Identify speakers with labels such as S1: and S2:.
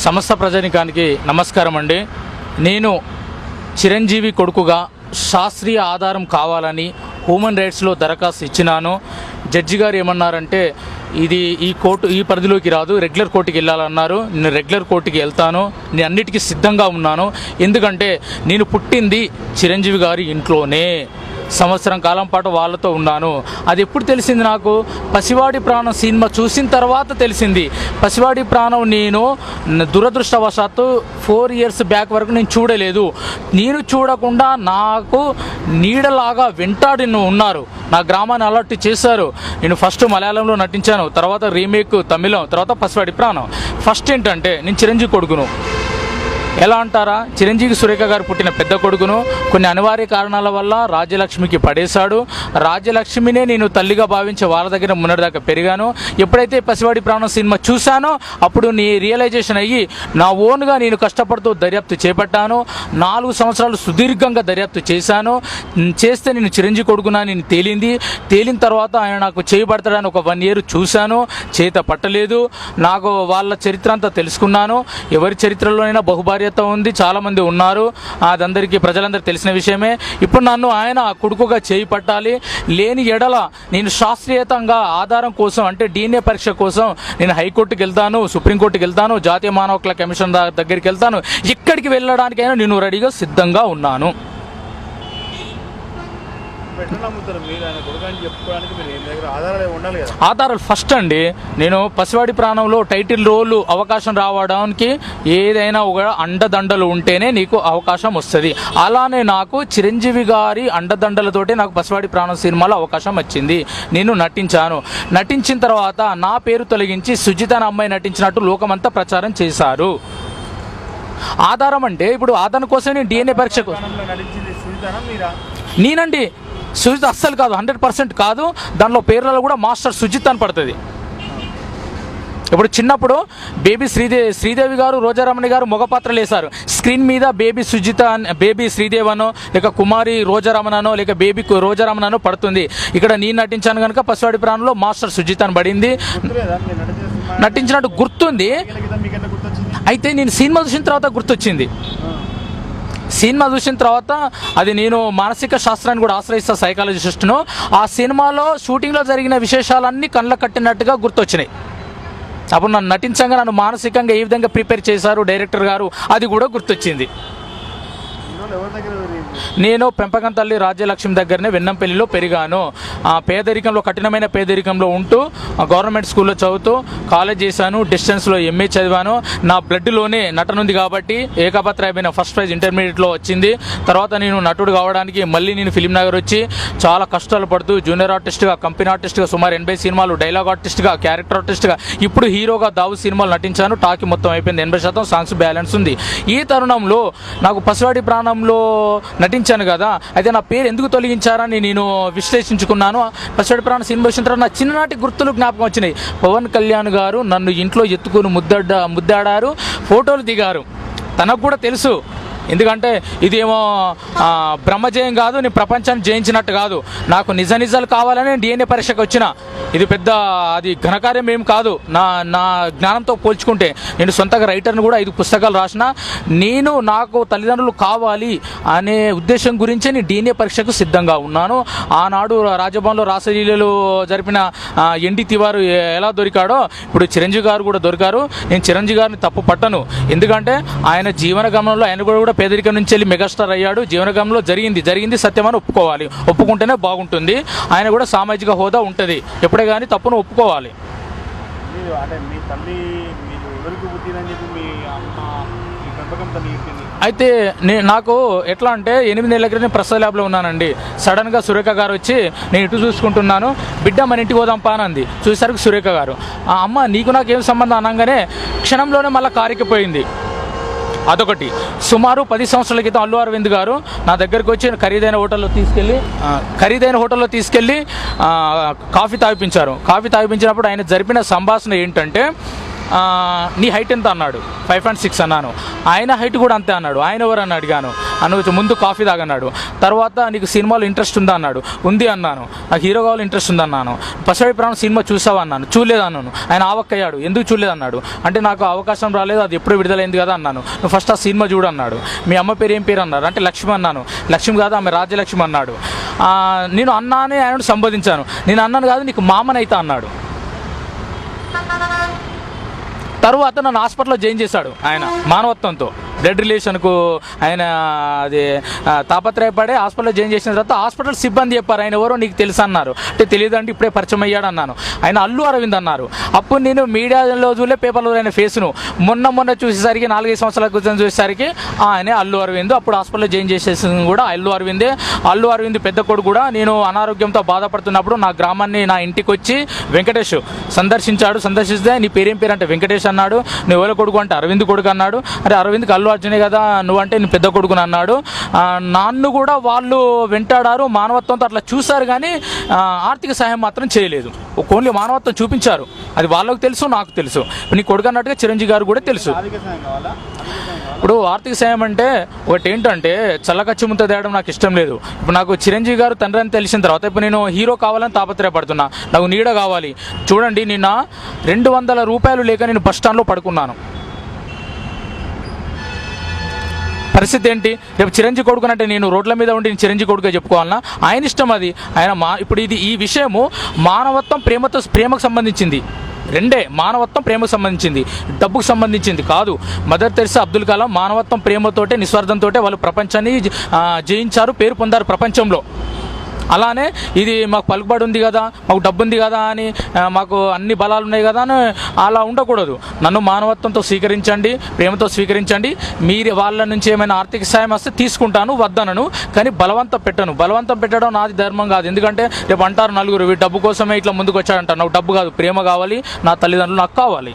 S1: సమస్త ప్రజానికానికి నమస్కారం అండి. నేను చిరంజీవి కొడుకుగా శాస్త్రీయ ఆధారం కావాలని హ్యూమన్ రైట్స్లో దరఖాస్తు ఇచ్చినాను. జడ్జి గారు ఏమన్నారంటే ఈ పరిధిలోకి రాదు, రెగ్యులర్ కోర్టుకి వెళ్ళాలన్నారు. నేను రెగ్యులర్ కోర్టుకి వెళ్తాను, నేను అన్నిటికీ సిద్ధంగా ఉన్నాను. ఎందుకంటే నేను పుట్టింది చిరంజీవి గారి ఇంట్లోనే, సంవత్సరం కాలం పాటు వాళ్ళతో ఉన్నాను. అది ఎప్పుడు తెలిసింది నాకు? పసివాడి ప్రాణం సినిమా చూసిన తర్వాత తెలిసింది. పసివాడి ప్రాణం నేను దురదృష్టవశాత్తు 4 years బ్యాక్ వరకు నేను చూడలేదు. నేను చూడకుండా నాకు నీడలాగా వెంటాడి ఉన్నారు. నా గ్రామాన్ని అలర్ట్ చేశారు. నేను ఫస్ట్ మలయాళంలో నటించాను, తర్వాత రీమేక్ తమిళం, తర్వాత పసివాడి ప్రాణం. ఫస్ట్ ఏంటంటే నేను చిరంజీవి కొడుకును. ఎలా అంటారా, చిరంజీవి సురేఖ గారు పుట్టిన పెద్ద కొడుకును. కొన్ని అనివార్య కారణాల వల్ల రాజ్యలక్ష్మికి పడేశాడు. రాజ్యలక్ష్మినే నేను తల్లిగా భావించి వాళ్ళ దగ్గర మొన్నటిదాకా పెరిగాను. ఎప్పుడైతే పసివాడి ప్రాణం సినిమా చూశానో అప్పుడు రియలైజేషన్ అయ్యి నా ఓన్గా నేను కష్టపడుతూ దర్యాప్తు చేపట్టాను. 4 సంవత్సరాలు సుదీర్ఘంగా దర్యాప్తు చేశాను. చేస్తే నేను చిరంజీవి కొడుకునా నేను తేలిన తర్వాత ఆయన నాకు చేయబడతాడని ఒక 1 year చూశాను, చేత పట్టలేదు. నాకు వాళ్ళ చరిత్ర అంతా తెలుసుకున్నాను. ఎవరి చరిత్రలోనైనా బహుభార్యత ఉంది, చాలామంది ఉన్నారు, అదందరికీ ప్రజలందరికీ తెలిసిన విషయమే. ఇప్పుడు నన్ను ఆయన కొడుకుగా చేయి పట్టాలి. లేని ఎడల నేను శాస్త్రీయతంగా ఆధారం కోసం, అంటే DNA పరీక్ష కోసం నేను హైకోర్టుకి వెళ్తాను, సుప్రీంకోర్టుకి వెళ్తాను, జాతీయ మానవ హక్కుల కమిషన్ దగ్గరికి వెళ్తాను. ఇక్కడికి వెళ్ళడానికైనా నేను రెడీగా సిద్ధంగా ఉన్నాను. ఆధారాలు ఫస్ట్ అండి, నేను పసివాడి ప్రాణంలో టైటిల్ రోల్ అవకాశం రావడానికి ఏదైనా ఒక అండదండలు ఉంటేనే నీకు అవకాశం వస్తుంది. అలానే నాకు చిరంజీవి గారి అండదండలతోటి నాకు పసివాడి ప్రాణం సినిమాలో అవకాశం వచ్చింది. నేను నటించిన తర్వాత నా పేరు తొలగించి సుజిత అనే అమ్మాయి నటించినట్టు లోకమంతా ప్రచారం చేశారు. ఆధారం అంటే ఇప్పుడు ఆధారం కోసం నేను DNA పరీక్షకు నేనండి. సుజిత్ అస్సలు కాదు, 100% కాదు. దానిలో పేర్లలో కూడా మాస్టర్ సుజిత్ అని పడుతుంది. ఇప్పుడు చిన్నప్పుడు బేబీ శ్రీదేవి గారు, రోజారమణి గారు మగ పాత్రలు వేశారు. స్క్రీన్ మీద బేబీ సుజిత, బేబీ శ్రీదేవి అనో, లేక కుమారి రోజారమణనో, లేక బేబీ రోజారమణనో పడుతుంది. ఇక్కడ నేను నటించాను కనుక పసివాడి ప్రాణంలో మాస్టర్ సుజిత్ అని పడింది. నటించినట్టు గుర్తుంది. అయితే నేను సినిమా చూసిన తర్వాత గుర్తొచ్చింది. సినిమా చూసిన తర్వాత అది నేను మానసిక శాస్త్రాన్ని కూడా ఆశ్రయిస్తా, సైకాలజిస్ట్ను. ఆ సినిమాలో షూటింగ్లో జరిగిన విశేషాలన్నీ కళ్ళ కట్టినట్టుగా గుర్తొచ్చినాయి. అప్పుడు నన్ను నటించగా నన్ను మానసికంగా ఏ విధంగా ప్రిపేర్ చేశారు డైరెక్టర్ గారు, అది కూడా గుర్తొచ్చింది. నేను పెంపకం తల్లి రాజ్యలక్ష్మి దగ్గరనే వెన్నంపల్లిలో పెరిగాను. పేదరికంలో, కఠినమైన పేదరికంలో ఉంటూ గవర్నమెంట్ స్కూల్లో చదువుతూ కాలేజ్ చేశాను. డిస్టెన్స్లో MA చదివాను. నా బ్లడ్లోనే నటన ఉంది కాబట్టి ఏకపత్రాయమైన ఫస్ట్ ప్రైజ్ ఇంటర్మీడియట్లో వచ్చింది. తర్వాత నేను నటుడు కావడానికి మళ్ళీ నేను ఫిలిం నగర్ వచ్చి చాలా కష్టాలు పడుతూ జూనియర్ ఆర్టిస్ట్గా, కంపెనీ ఆర్టిస్ట్గా, సుమారు 80 సినిమాలు, డైలాగ్ ఆర్టిస్ట్గా, క్యారెక్టర్ ఆర్టిస్ట్గా, ఇప్పుడు హీరోగా దావు సినిమాలు నటించాను. టాకీ మొత్తం అయిపోయింది, 80% సాంగ్స్ బ్యాలెన్స్ ఉంది. ఈ తరుణంలో నాకు పసివాడి ప్రాణంలో నటించాను కదా, అయితే నా పేరు ఎందుకు తొలగించారని నేను విశ్లేషించుకున్నాను. పసివాడి ప్రాణం సినిమా వచ్చిన తర్వాత నా చిన్ననాటి గుర్తులు జ్ఞాపకం వచ్చినాయి. పవన్ కళ్యాణ్ గారు నన్ను ఇంట్లో ఎత్తుకుని ముద్దాడారు, ఫోటోలు దిగారు. తనకు కూడా తెలుసు, ఎందుకంటే ఇదేమో బ్రహ్మజయం కాదు, నేను ప్రపంచాన్ని జయించినట్టు కాదు. నాకు నిజాలు కావాలని నేను DNA పరీక్షకు వచ్చిన. ఇది పెద్ద అది ఘనకార్యం ఏం కాదు. నా జ్ఞానంతో పోల్చుకుంటే నేను సొంతగా రైటర్ని కూడా 5 పుస్తకాలు రాసిన. నాకు తల్లిదండ్రులు కావాలి అనే ఉద్దేశం గురించే నేను DNA పరీక్షకు సిద్ధంగా ఉన్నాను. ఆనాడు రాజభవన్లో రాసలీలలు జరిపిన ND తివారు ఎలా దొరికాడో ఇప్పుడు చిరంజీవి గారు కూడా దొరికారు. నేను చిరంజీవి గారిని తప్పు పట్టను, ఎందుకంటే ఆయన జీవన గమనంలో ఆయన కూడా పేదరికం నుంచి వెళ్ళి మెగాస్టార్ అయ్యాడు. జీవనగంలో జరిగింది సత్యమని ఒప్పుకోవాలి, ఒప్పుకుంటేనే బాగుంటుంది. ఆయన కూడా సామాజిక హోదా ఉంటుంది, ఎప్పుడే కానీ తప్పును ఒప్పుకోవాలి. అయితే నాకు ఎట్లా అంటే 8 నెలల క్రితం ప్రసాద్ ల్యాబ్లో ఉన్నానండి. సడన్గా సురేఖ గారు వచ్చి, నేను ఇటు చూసుకుంటున్నాను, బిడ్డ మన ఇంటికి పోదాంపా అనంది. చూసేసరికి సురేఖ గారు, అమ్మ నీకు నాకేం సంబంధం అనగానే క్షణంలోనే మళ్ళీ కారికిపోయింది. అదొకటి. సుమారు 10 సంవత్సరాల క్రితం అల్లు అరవింద్ గారు నా దగ్గరికి వచ్చి ఖరీదైన హోటల్లో తీసుకెళ్ళి కాఫీ తాగిపించారు. కాఫీ తాగిపించినప్పుడు ఆయన జరిపిన సంభాషణ ఏంటంటే, నీ హైట్ ఎంత అన్నాడు. 5'6" అన్నాను. ఆయన హైట్ కూడా అంతే అన్నాడు. ఆయన ఎవరని అడిగాను. అను ముందు కాఫీ తాగన్నాడు. తర్వాత నీకు సినిమాలో ఇంట్రెస్ట్ ఉందా అన్నాడు. ఉంది అన్నాను. నాకు హీరో కావాలి ఇంట్రెస్ట్ ఉందన్నాను. పసివాడి ప్రాణం సినిమా చూసావా అన్నాను. చూడలేదు అన్నాను. ఆయన ఆవక్కయ్యాడు. ఎందుకు చూడలేదు అన్నాడు. అంటే నాకు అవకాశం రాలేదు, అది ఎప్పుడు విడుదలైంది కదా అన్నాను. నువ్వు ఫస్ట్ ఆ సినిమా చూడు అన్నాడు. మీ అమ్మ పేరు ఏం పేరు అన్నారు. అంటే లక్ష్మి అన్నాను. లక్ష్మి కాదు, ఆమె రాజ్యలక్ష్మి అన్నాడు. నేను అన్నా అని ఆయన సంబోధించాను. నేను అన్నాను కాదు, నీకు మామనైతా అన్నాడు. తరువాత నన్ను హాస్పిటల్లో జాయిన్ చేశాడు ఆయన మానవత్వంతో. బ్లడ్ రిలేషన్కు ఆయన అది తాపత్రయపడే హాస్పిటల్లో జాయిన్ చేసిన తర్వాత హాస్పిటల్ సిబ్బంది చెప్పారు ఆయన ఎవరో నీకు తెలుసు అన్నారు. అంటే తెలియదు అంటే ఇప్పుడే పరిచయం అయ్యాడు అన్నాను. ఆయన అల్లు అరవింద్ అన్నారు. అప్పుడు నేను మీడియాలో చూలే పేపర్లో ఆయన ఫేస్ను మొన్న చూసేసరికి 4-5 సంవత్సరాల క్రితం చూసేసరికి ఆయనే అల్లు అరవింద్. అప్పుడు హాస్పిటల్లో జాయిన్ చేసేసింది కూడా అల్లు అరవిందే. అల్లు అరవింద్ పెద్ద కొడుకు కూడా. నేను అనారోగ్యంతో బాధపడుతున్నప్పుడు నా గ్రామాన్ని నా ఇంటికి వచ్చి వెంకటేష్ సందర్శిస్తే నీ పేరేం పేరు అంటే వెంకటేష్ అన్నాడు. నువ్వు ఎవరి కొడుకు అంటే అరవింద్ కొడుకు అన్నాడు. అరే అరవింద్కి అల్లు అర్జునే కదా నువ్వంటే నేను పెద్ద కొడుకుని అన్నాడు. నన్ను కూడా వాళ్ళు వెంటాడారు, మానవత్వంతో అట్లా చూశారు, కానీ ఆర్థిక సహాయం మాత్రం చేయలేదు. ఓన్లీ మానవత్వం చూపించారు. అది వాళ్ళకు తెలుసు, నాకు తెలుసు. నీ కొడుకు అన్నట్టుగా చిరంజీవి గారు కూడా తెలుసు. ఇప్పుడు ఆర్థిక సాయం అంటే ఒకటి ఏంటంటే చల్లకచ్చి ముంత తేయడం నాకు ఇష్టం లేదు. ఇప్పుడు నాకు చిరంజీవి గారు తండ్రి అని తెలిసిన తర్వాత ఇప్పుడు నేను హీరో కావాలని తాపత్రయపడుతున్నా. నాకు నీడ కావాలి. చూడండి, నిన్న 200 రూపాయలు లేక నేను బస్ స్టాండ్లో పడుకున్నాను. పరిస్థితి ఏంటి? రేపు చిరంజీవి కొడుకునంటే నేను రోడ్ల మీద ఉండి చిరంజీవి కొడుకుగా చెప్పుకోవాలన్నా? ఆయన ఇష్టం అది. ఆయన ఇప్పుడు ఈ విషయము మానవత్వం ప్రేమకు సంబంధించింది. రెండే, మానవత్వం ప్రేమకు సంబంధించింది, డబ్బుకు సంబంధించింది కాదు. మదర్ తెరెసా, అబ్దుల్ కలాం మానవత్వం ప్రేమతోటే నిస్వార్థంతో వాళ్ళు ప్రపంచాన్ని జయించారు, పేరు పొందారు ప్రపంచంలో. అలానే ఇది మాకు పలుకుబడి ఉంది కదా, మాకు డబ్బు ఉంది కదా అని, మాకు అన్ని బలాలు ఉన్నాయి కదా అని అలా ఉండకూడదు. నన్ను మానవత్వంతో స్వీకరించండి, ప్రేమతో స్వీకరించండి. మీరు వాళ్ళ నుంచి ఏమైనా ఆర్థిక సాయం వస్తే తీసుకుంటాను, వద్దనను, కానీ బలవంతం పెట్టను. బలవంతం పెట్టడం నాది ధర్మం కాదు. ఎందుకంటే రేపు అంటారు నలుగురు, డబ్బు కోసమే ఇట్లా ముందుకు వచ్చాడంటారు. నాకు డబ్బు కాదు, ప్రేమ కావాలి, నా తల్లిదండ్రులు నాకు కావాలి.